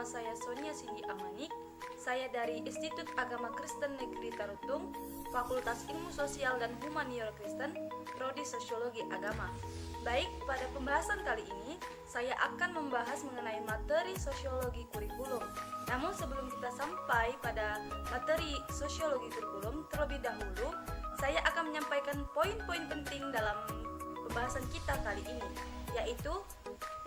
saya Sonia Cindy Amanik. Saya dari Institut Agama Kristen Negeri Tarutung, Fakultas Ilmu Sosial dan Humaniora Kristen, Prodi Sosiologi Agama. Baik, pada pembahasan kali ini, saya akan membahas mengenai materi sosiologi kurikulum. Namun sebelum kita sampai pada materi sosiologi kurikulum, terlebih dahulu, saya akan menyampaikan poin-poin penting dalam pembahasan kita kali ini, yaitu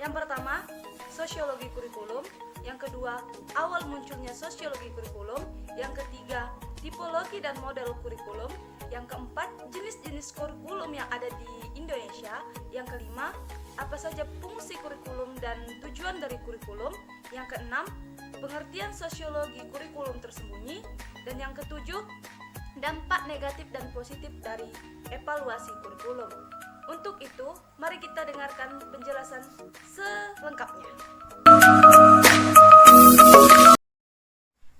yang pertama, sosiologi kurikulum. Yang kedua, awal munculnya sosiologi kurikulum. Yang ketiga, tipologi dan model kurikulum. Yang keempat, jenis-jenis kurikulum yang ada di Indonesia. Yang kelima, apa saja fungsi kurikulum dan tujuan dari kurikulum. Yang keenam, pengertian sosiologi kurikulum tersembunyi. Dan yang ketujuh, dampak negatif dan positif dari evaluasi kurikulum. Untuk itu, mari kita dengarkan penjelasan selengkapnya.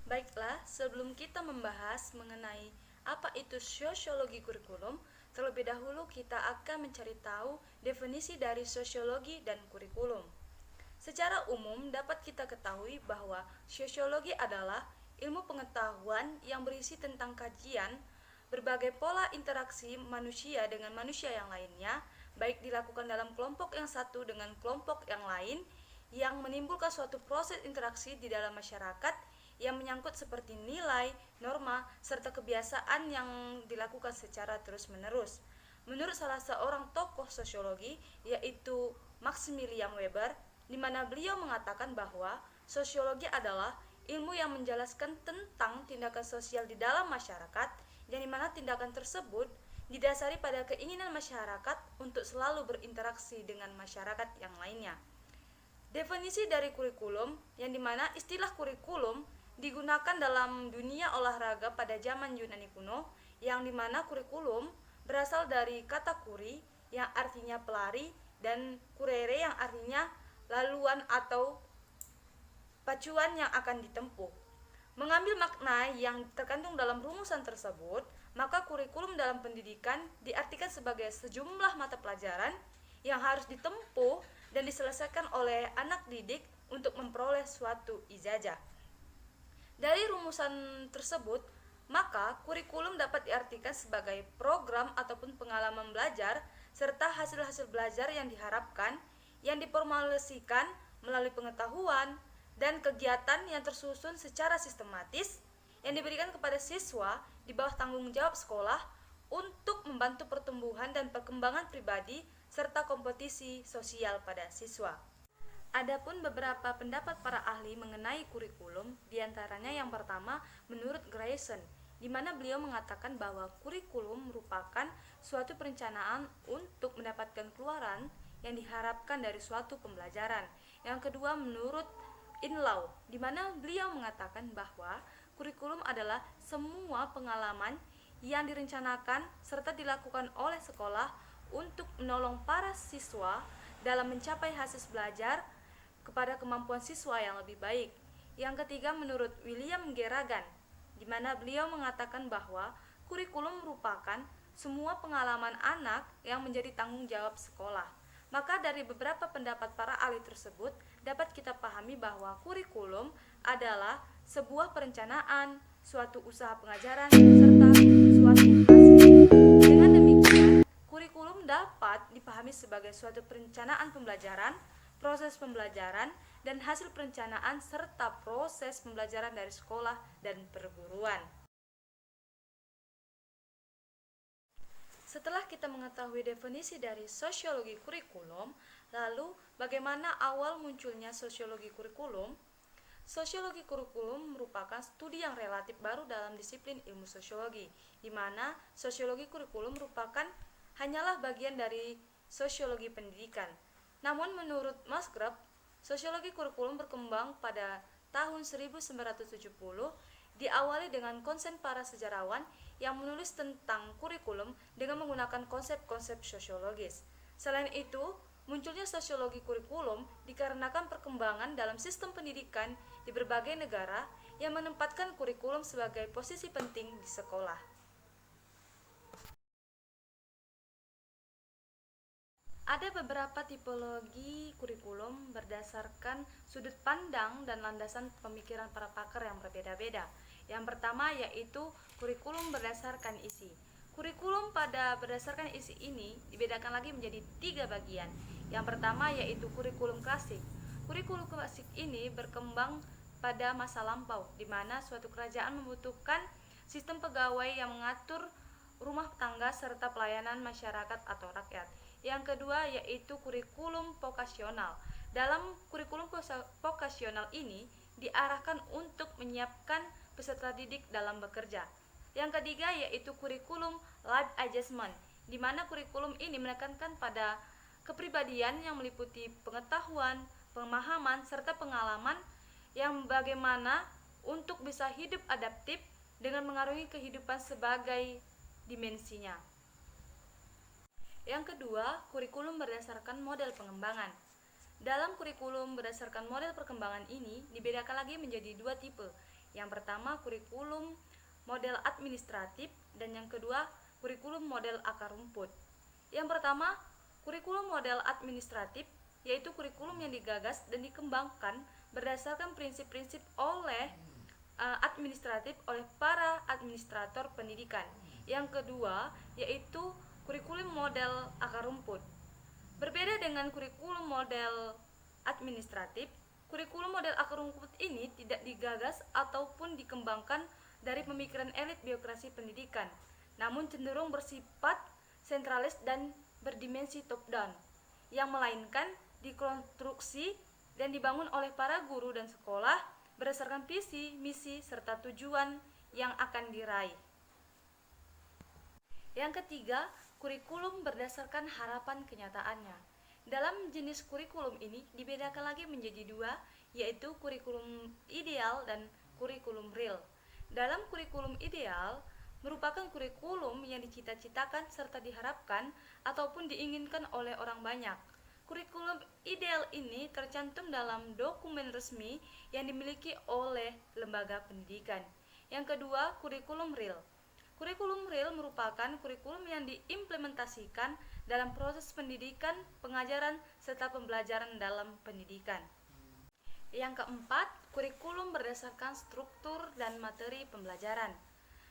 Baiklah, sebelum kita membahas mengenai apa itu sosiologi kurikulum, terlebih dahulu kita akan mencari tahu definisi dari sosiologi dan kurikulum. Secara umum dapat kita ketahui bahwa sosiologi adalah ilmu pengetahuan yang berisi tentang kajian berbagai pola interaksi manusia dengan manusia yang lainnya, baik dilakukan dalam kelompok yang satu dengan kelompok yang lain, yang menimbulkan suatu proses interaksi di dalam masyarakat yang menyangkut seperti nilai, norma, serta kebiasaan yang dilakukan secara terus-menerus. Menurut salah seorang tokoh sosiologi, yaitu Maximilian Weber, di mana beliau mengatakan bahwa sosiologi adalah ilmu yang menjelaskan tentang tindakan sosial di dalam masyarakat, yang dimana tindakan tersebut didasari pada keinginan masyarakat untuk selalu berinteraksi dengan masyarakat yang lainnya. Definisi dari kurikulum, yang dimana istilah kurikulum digunakan dalam dunia olahraga pada zaman Yunani kuno, yang dimana kurikulum berasal dari kata kuri yang artinya pelari dan kurere yang artinya laluan atau pacuan yang akan ditempuh. Mengambil makna yang terkandung dalam rumusan tersebut, maka kurikulum dalam pendidikan diartikan sebagai sejumlah mata pelajaran yang harus ditempuh dan diselesaikan oleh anak didik untuk memperoleh suatu ijazah. Dari rumusan tersebut, maka kurikulum dapat diartikan sebagai program ataupun pengalaman belajar serta hasil-hasil belajar yang diharapkan, yang diformulasikan melalui pengetahuan dan kegiatan yang tersusun secara sistematis yang diberikan kepada siswa di bawah tanggung jawab sekolah untuk membantu pertumbuhan dan perkembangan pribadi serta kompetisi sosial pada siswa. Adapun beberapa pendapat para ahli mengenai kurikulum, diantaranya yang pertama menurut Grayson, di mana beliau mengatakan bahwa kurikulum merupakan suatu perencanaan untuk mendapatkan keluaran yang diharapkan dari suatu pembelajaran. Yang kedua menurut Inlaw, di mana beliau mengatakan bahwa kurikulum adalah semua pengalaman yang direncanakan serta dilakukan oleh sekolah untuk menolong para siswa dalam mencapai hasil belajar kepada kemampuan siswa yang lebih baik. Yang ketiga menurut William Geragan, di mana beliau mengatakan bahwa kurikulum merupakan semua pengalaman anak yang menjadi tanggung jawab sekolah. Maka dari beberapa pendapat para ahli tersebut dapat kita pahami bahwa kurikulum adalah sebuah perencanaan, suatu usaha pengajaran, serta suatu hasil. Dengan demikian, kurikulum dapat dipahami sebagai suatu perencanaan pembelajaran, proses pembelajaran, dan hasil perencanaan serta proses pembelajaran dari sekolah dan perguruan. Setelah kita mengetahui definisi dari sosiologi kurikulum, lalu bagaimana awal munculnya sosiologi kurikulum? Sosiologi kurikulum merupakan studi yang relatif baru dalam disiplin ilmu sosiologi, di mana sosiologi kurikulum merupakan hanyalah bagian dari sosiologi pendidikan. Namun menurut Musgrave, sosiologi kurikulum berkembang pada tahun 1970, diawali dengan konsen para sejarawan yang menulis tentang kurikulum dengan menggunakan konsep-konsep sosiologis. Selain itu, munculnya sosiologi kurikulum dikarenakan perkembangan dalam sistem pendidikan di berbagai negara yang menempatkan kurikulum sebagai posisi penting di sekolah. Ada beberapa tipologi kurikulum berdasarkan sudut pandang dan landasan pemikiran para pakar yang berbeda-beda. Yang pertama yaitu kurikulum berdasarkan isi. Kurikulum pada berdasarkan isi ini dibedakan lagi menjadi 3 bagian. Yang pertama yaitu kurikulum klasik. Kurikulum klasik ini berkembang pada masa lampau, di mana suatu kerajaan membutuhkan sistem pegawai yang mengatur rumah tangga serta pelayanan masyarakat atau rakyat. Yang kedua yaitu kurikulum vokasional. Dalam kurikulum vokasional ini diarahkan untuk menyiapkan peserta didik dalam bekerja. Yang ketiga yaitu kurikulum life adjustment, di mana kurikulum ini menekankan pada kepribadian yang meliputi pengetahuan, pemahaman, serta pengalaman yang bagaimana untuk bisa hidup adaptif dengan mengarungi kehidupan sebagai dimensinya. Yang kedua, kurikulum berdasarkan model pengembangan. Dalam kurikulum berdasarkan model perkembangan ini dibedakan lagi menjadi 2 tipe. Yang pertama, kurikulum model administratif, dan yang kedua, kurikulum model akar rumput. Yang pertama, kurikulum model administratif, yaitu kurikulum yang digagas dan dikembangkan berdasarkan prinsip-prinsip oleh administratif oleh para administrator pendidikan. Yang kedua, yaitu kurikulum model akar rumput. Berbeda dengan kurikulum model administratif, kurikulum model akar rumput ini tidak digagas ataupun dikembangkan dari pemikiran elit birokrasi pendidikan, namun cenderung bersifat sentralis dan berdimensi top down, yang melainkan dikonstruksi dan dibangun oleh para guru dan sekolah berdasarkan visi, misi, serta tujuan yang akan diraih. Yang ketiga, kurikulum berdasarkan harapan kenyataannya. Dalam jenis kurikulum ini dibedakan lagi menjadi 2, yaitu kurikulum ideal dan kurikulum real. Dalam kurikulum ideal merupakan kurikulum yang dicita-citakan serta diharapkan ataupun diinginkan oleh orang banyak. Kurikulum ideal ini tercantum dalam dokumen resmi yang dimiliki oleh lembaga pendidikan. Yang kedua, kurikulum real. Kurikulum real merupakan kurikulum yang diimplementasikan dalam proses pendidikan, pengajaran, serta pembelajaran dalam pendidikan. Yang keempat, kurikulum berdasarkan struktur dan materi pembelajaran.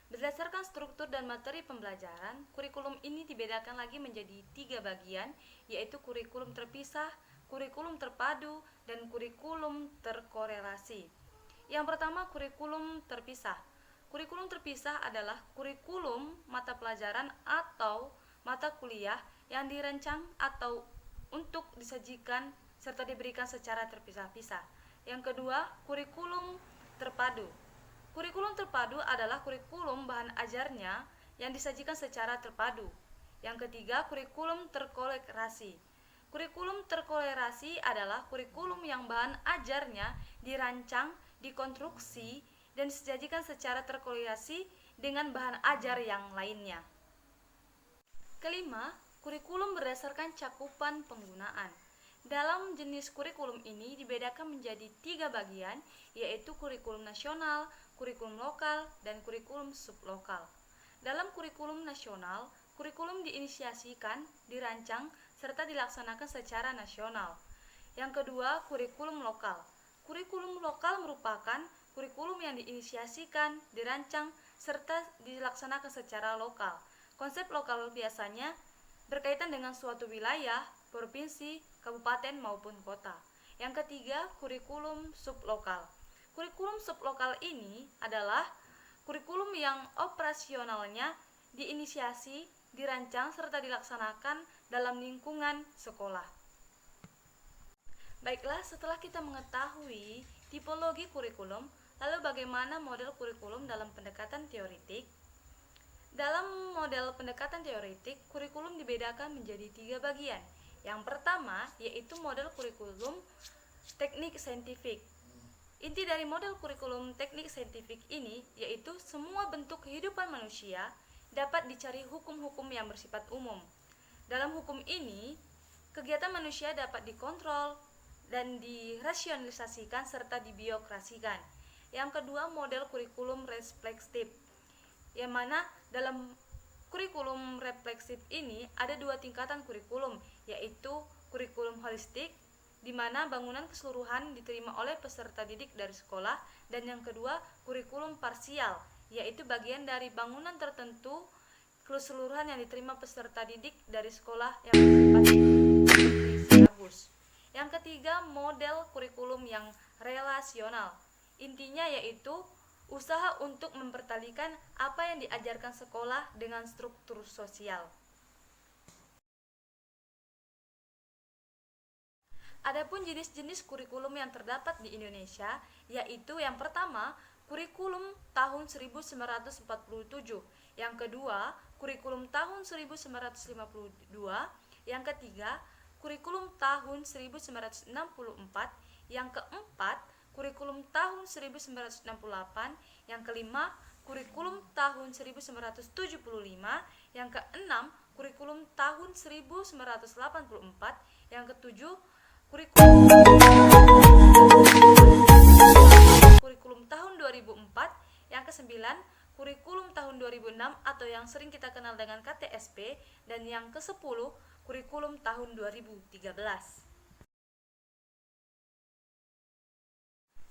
Berdasarkan struktur dan materi pembelajaran, kurikulum ini dibedakan lagi menjadi 3 bagian, yaitu kurikulum terpisah, kurikulum terpadu, dan kurikulum terkorelasi. Yang pertama, kurikulum terpisah. Kurikulum terpisah adalah kurikulum mata pelajaran atau mata kuliah yang dirancang atau untuk disajikan serta diberikan secara terpisah-pisah. Yang kedua, kurikulum terpadu. Kurikulum terpadu adalah kurikulum bahan ajarnya yang disajikan secara terpadu. Yang ketiga, kurikulum terkolerasi. Kurikulum terkolerasi adalah kurikulum yang bahan ajarnya dirancang, dikonstruksi, dan disajikan secara terkolerasi dengan bahan ajar yang lainnya. Kelima, kurikulum berdasarkan cakupan penggunaan. Dalam jenis kurikulum ini dibedakan menjadi 3 bagian, yaitu kurikulum nasional, kurikulum lokal, dan kurikulum sublokal. Dalam kurikulum nasional, kurikulum diinisiasikan, dirancang, serta dilaksanakan secara nasional. Yang kedua, kurikulum lokal. Kurikulum lokal merupakan kurikulum yang diinisiasikan, dirancang, serta dilaksanakan secara lokal. Konsep lokal biasanya berkaitan dengan suatu wilayah, provinsi, kabupaten maupun kota. Yang ketiga, kurikulum sublokal. Kurikulum sublokal ini adalah kurikulum yang operasionalnya diinisiasi, dirancang, serta dilaksanakan dalam lingkungan sekolah. Baiklah, setelah kita mengetahui tipologi kurikulum, lalu bagaimana model kurikulum dalam pendekatan teoritik? Dalam model pendekatan teoritik, kurikulum dibedakan menjadi 3 bagian. Yang pertama yaitu model kurikulum teknik saintifik. Inti dari model kurikulum teknik saintifik ini yaitu semua bentuk kehidupan manusia dapat dicari hukum-hukum yang bersifat umum. Dalam hukum ini, kegiatan manusia dapat dikontrol dan dirasionalisasikan serta dibiokrasikan. Yang kedua, model kurikulum refleksif, yang mana dalam Kurikulum refleksif ini ada dua tingkatan kurikulum, yaitu kurikulum holistik, di mana bangunan keseluruhan diterima oleh peserta didik dari sekolah, dan yang kedua kurikulum parsial, yaitu bagian dari bangunan tertentu keseluruhan yang diterima peserta didik dari sekolah yang bersifat silabus. Yang ketiga, model kurikulum yang relasional. Intinya yaitu usaha untuk mempertalikan apa yang diajarkan sekolah dengan struktur sosial. Adapun jenis-jenis kurikulum yang terdapat di Indonesia, yaitu yang pertama, kurikulum tahun 1947, yang kedua, kurikulum tahun 1952, yang ketiga, kurikulum tahun 1964, yang keempat, kurikulum tahun 1968, yang kelima, kurikulum tahun 1975, yang keenam, kurikulum tahun 1984, yang ketujuh, kurikulum tahun 2004, yang kesembilan, kurikulum tahun 2006 atau yang sering kita kenal dengan KTSP, dan yang ke-10, kurikulum tahun 2013.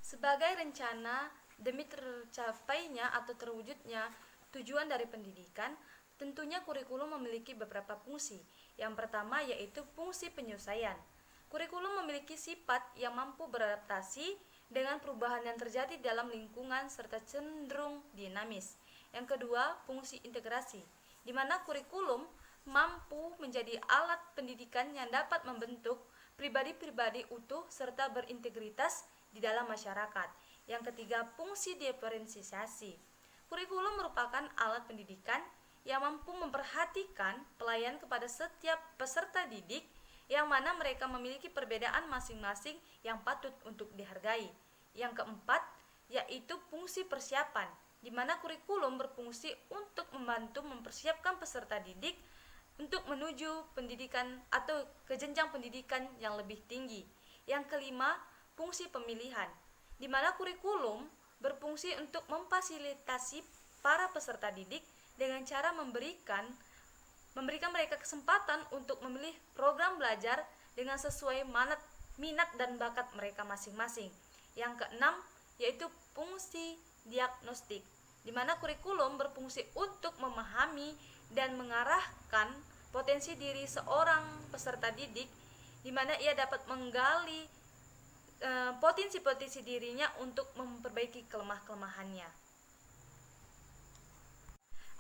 Sebagai rencana demi tercapainya atau terwujudnya tujuan dari pendidikan, tentunya kurikulum memiliki beberapa fungsi. Yang pertama yaitu fungsi penyelesaian. Kurikulum memiliki sifat yang mampu beradaptasi dengan perubahan yang terjadi dalam lingkungan serta cenderung dinamis. Yang kedua, fungsi integrasi, di mana kurikulum mampu menjadi alat pendidikan yang dapat membentuk pribadi-pribadi utuh serta berintegritas di dalam masyarakat. Yang ketiga, fungsi diferensiasi. Kurikulum merupakan alat pendidikan yang mampu memperhatikan pelayan kepada setiap peserta didik, yang mana mereka memiliki perbedaan masing-masing yang patut untuk dihargai. Yang keempat, yaitu fungsi persiapan, di mana kurikulum berfungsi untuk membantu mempersiapkan peserta didik untuk menuju pendidikan atau ke jenjang pendidikan yang lebih tinggi. Yang kelima, fungsi pemilihan, di mana kurikulum berfungsi untuk memfasilitasi para peserta didik dengan cara memberikan mereka kesempatan untuk memilih program belajar dengan sesuai minat dan bakat mereka masing-masing. Yang keenam, yaitu fungsi diagnostik, di mana kurikulum berfungsi untuk memahami dan mengarahkan potensi diri seorang peserta didik, di mana ia dapat menggali potensi-potensi dirinya untuk memperbaiki kelemahannya.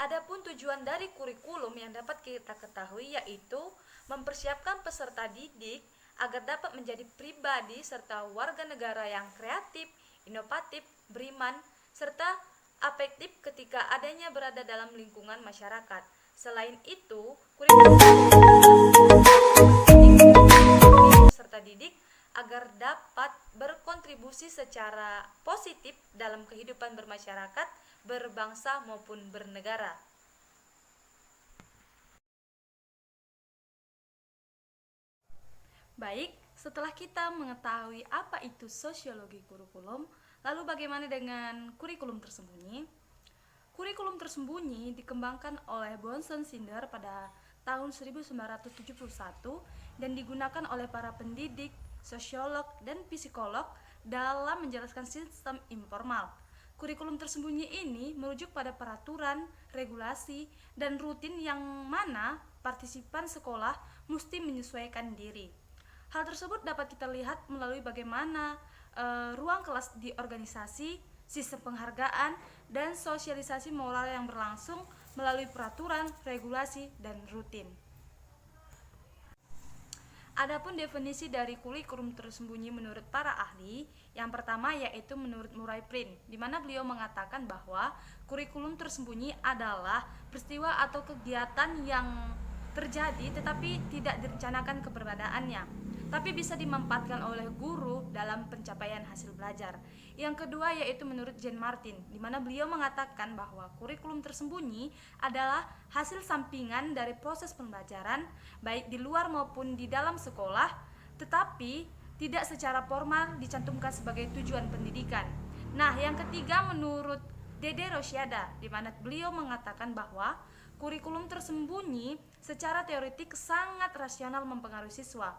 Adapun tujuan dari kurikulum yang dapat kita ketahui yaitu mempersiapkan peserta didik agar dapat menjadi pribadi serta warga negara yang kreatif, inovatif, beriman, serta afektif ketika adanya berada dalam lingkungan masyarakat. Selain itu, kurikulum peserta didik agar dapat berkontribusi secara positif dalam kehidupan bermasyarakat, berbangsa maupun bernegara. Baik, setelah kita mengetahui apa itu sosiologi kurikulum, lalu bagaimana dengan kurikulum tersembunyi? Kurikulum tersembunyi dikembangkan oleh Bonson Sinder pada tahun 1971 dan digunakan oleh para pendidik, sosiolog, dan psikolog dalam menjelaskan sistem informal. Kurikulum tersembunyi ini merujuk pada peraturan, regulasi, dan rutin yang mana partisipan sekolah mesti menyesuaikan diri. Hal tersebut dapat kita lihat melalui bagaimana ruang kelas di organisasi, sistem penghargaan, dan sosialisasi moral yang berlangsung melalui peraturan, regulasi, dan rutin. Adapun definisi dari kurikulum tersembunyi menurut para ahli, yang pertama yaitu menurut Murray Flynn, di mana beliau mengatakan bahwa kurikulum tersembunyi adalah peristiwa atau kegiatan yang terjadi tetapi tidak direncanakan keberadaannya, tapi bisa dimanfaatkan oleh guru dalam pencapaian hasil belajar. Yang kedua yaitu menurut Jean Martin, di mana beliau mengatakan bahwa kurikulum tersembunyi adalah hasil sampingan dari proses pembelajaran baik di luar maupun di dalam sekolah, tetapi tidak secara formal dicantumkan sebagai tujuan pendidikan. Nah, yang ketiga menurut Dede Rosiada, di mana beliau mengatakan bahwa kurikulum tersembunyi secara teoretik sangat rasional mempengaruhi siswa,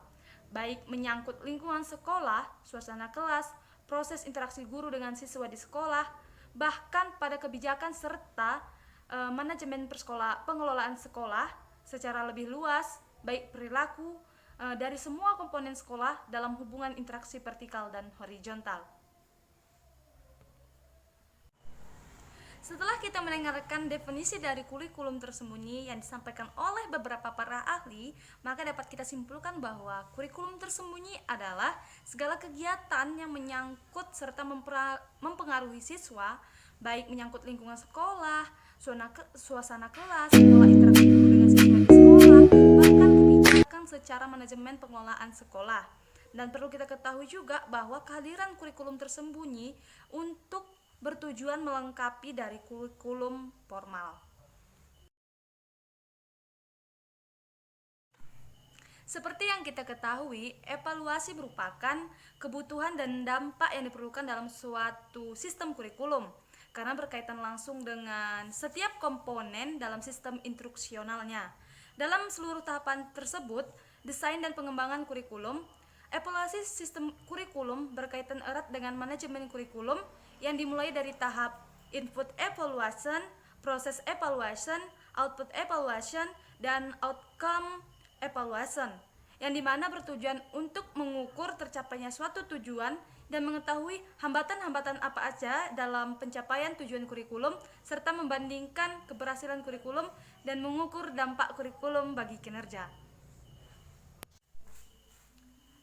baik menyangkut lingkungan sekolah, suasana kelas, proses interaksi guru dengan siswa di sekolah, bahkan pada kebijakan serta manajemen pengelolaan sekolah secara lebih luas, baik perilaku dari semua komponen sekolah dalam hubungan interaksi vertikal dan horizontal. Setelah kita mendengarkan definisi dari kurikulum tersembunyi yang disampaikan oleh beberapa para ahli, maka dapat kita simpulkan bahwa kurikulum tersembunyi adalah segala kegiatan yang menyangkut serta mempengaruhi siswa, baik menyangkut lingkungan sekolah, suasana kelas, pola interaksi guru dengan siswa di sekolah, bahkan kebijakan secara manajemen pengelolaan sekolah. Dan perlu kita ketahui juga bahwa kehadiran kurikulum tersembunyi untuk bertujuan melengkapi dari kurikulum formal. Seperti yang kita ketahui, evaluasi merupakan kebutuhan dan dampak yang diperlukan dalam suatu sistem kurikulum karena berkaitan langsung dengan setiap komponen dalam sistem instruksionalnya. Dalam seluruh tahapan tersebut, desain dan pengembangan kurikulum, evaluasi sistem kurikulum berkaitan erat dengan manajemen kurikulum yang dimulai dari tahap input evaluation, proses evaluation, output evaluation, dan outcome evaluation, yang dimana bertujuan untuk mengukur tercapainya suatu tujuan dan mengetahui hambatan-hambatan apa aja dalam pencapaian tujuan kurikulum, serta membandingkan keberhasilan kurikulum dan mengukur dampak kurikulum bagi kinerja.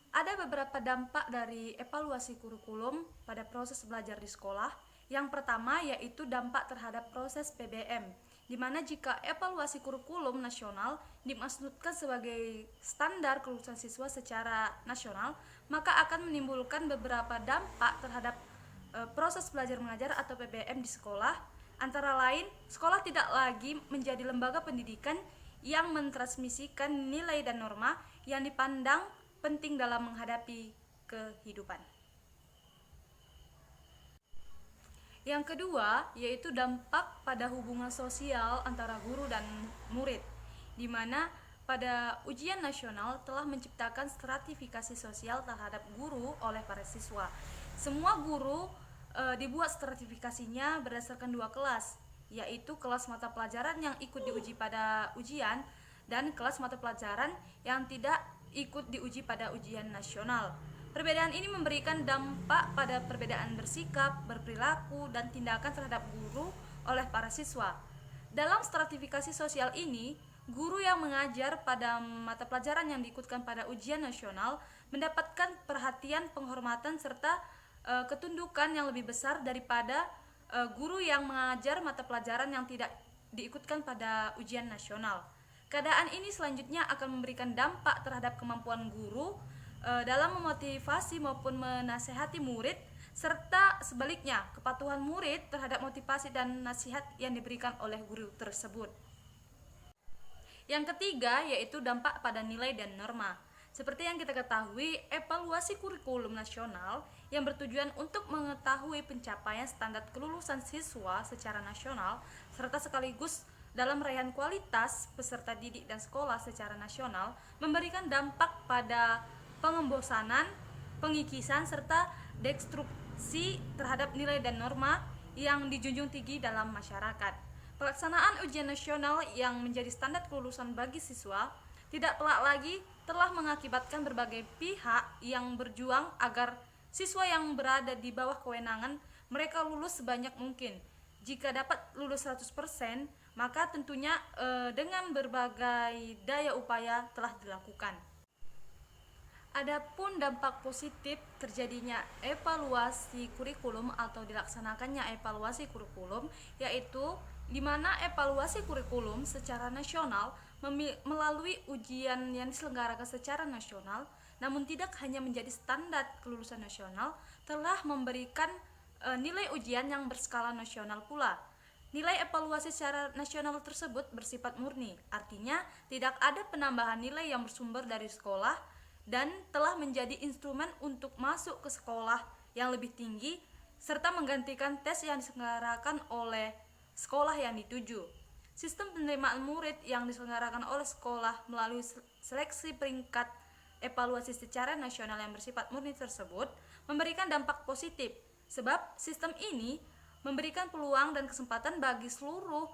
Ada beberapa dampak dari evaluasi kurikulum pada proses belajar di sekolah. Yang pertama yaitu dampak terhadap proses PBM, di mana jika evaluasi kurikulum nasional dimaksudkan sebagai standar kelulusan siswa secara nasional, maka akan menimbulkan beberapa dampak terhadap proses belajar mengajar atau PBM di sekolah. Antara lain, sekolah tidak lagi menjadi lembaga pendidikan yang mentransmisikan nilai dan norma yang dipandang penting dalam menghadapi kehidupan. Yang kedua yaitu dampak pada hubungan sosial antara guru dan murid, di mana pada ujian nasional telah menciptakan stratifikasi sosial terhadap guru oleh para siswa. Semua guru dibuat stratifikasinya berdasarkan dua kelas, yaitu kelas mata pelajaran yang ikut diuji pada ujian dan kelas mata pelajaran yang tidak ikut diuji pada ujian nasional. Perbedaan ini memberikan dampak pada perbedaan bersikap, berperilaku, dan tindakan terhadap guru oleh para siswa. Dalam stratifikasi sosial ini, guru yang mengajar pada mata pelajaran yang diikutkan pada ujian nasional mendapatkan perhatian, penghormatan, serta ketundukan yang lebih besar daripada guru yang mengajar mata pelajaran yang tidak diikutkan pada ujian nasional. Keadaan ini selanjutnya akan memberikan dampak terhadap kemampuan guru dalam memotivasi maupun menasehati murid, serta sebaliknya kepatuhan murid terhadap motivasi dan nasihat yang diberikan oleh guru tersebut. Yang ketiga yaitu dampak pada nilai dan norma. Seperti yang kita ketahui, evaluasi kurikulum nasional yang bertujuan untuk mengetahui pencapaian standar kelulusan siswa secara nasional serta sekaligus dalam raihan kualitas peserta didik dan sekolah secara nasional memberikan dampak pada pengembosanan, pengikisan, serta destruksi terhadap nilai dan norma yang dijunjung tinggi dalam masyarakat. Pelaksanaan ujian nasional yang menjadi standar kelulusan bagi siswa tidak pelak lagi telah mengakibatkan berbagai pihak yang berjuang agar siswa yang berada di bawah kewenangan mereka lulus sebanyak mungkin. Jika dapat lulus 100%, maka tentunya dengan berbagai daya upaya telah dilakukan. Adapun dampak positif terjadinya evaluasi kurikulum atau dilaksanakannya evaluasi kurikulum, yaitu di mana evaluasi kurikulum secara nasional melalui ujian yang diselenggarakan secara nasional, namun tidak hanya menjadi standar kelulusan nasional, telah memberikan nilai ujian yang berskala nasional pula. Nilai evaluasi secara nasional tersebut bersifat murni, artinya tidak ada penambahan nilai yang bersumber dari sekolah dan telah menjadi instrumen untuk masuk ke sekolah yang lebih tinggi serta menggantikan tes yang diselenggarakan oleh sekolah yang dituju. Sistem penerimaan murid yang diselenggarakan oleh sekolah melalui seleksi peringkat evaluasi secara nasional yang bersifat murni tersebut memberikan dampak positif, sebab sistem ini memberikan peluang dan kesempatan bagi seluruh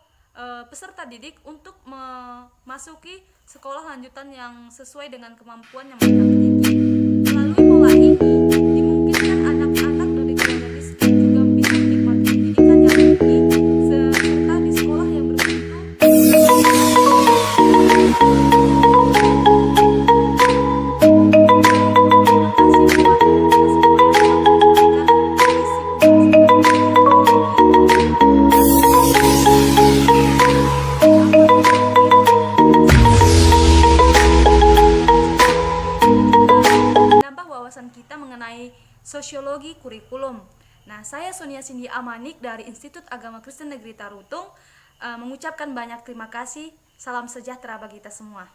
peserta didik untuk memasuki sekolah lanjutan yang sesuai dengan kemampuan yang mereka miliki. Melalui pola ini, dimungkinkan anak-anak dari keluarga miskin juga bisa menikmati pendidikan yang tinggi serta di sekolah yang bermutu. Menambah wawasan kita mengenai sosiologi kurikulum. Nah, saya Sonia Cindy Amanik dari Institut Agama Kristen Negeri Tarutung mengucapkan banyak terima kasih. Salam sejahtera bagi kita semua.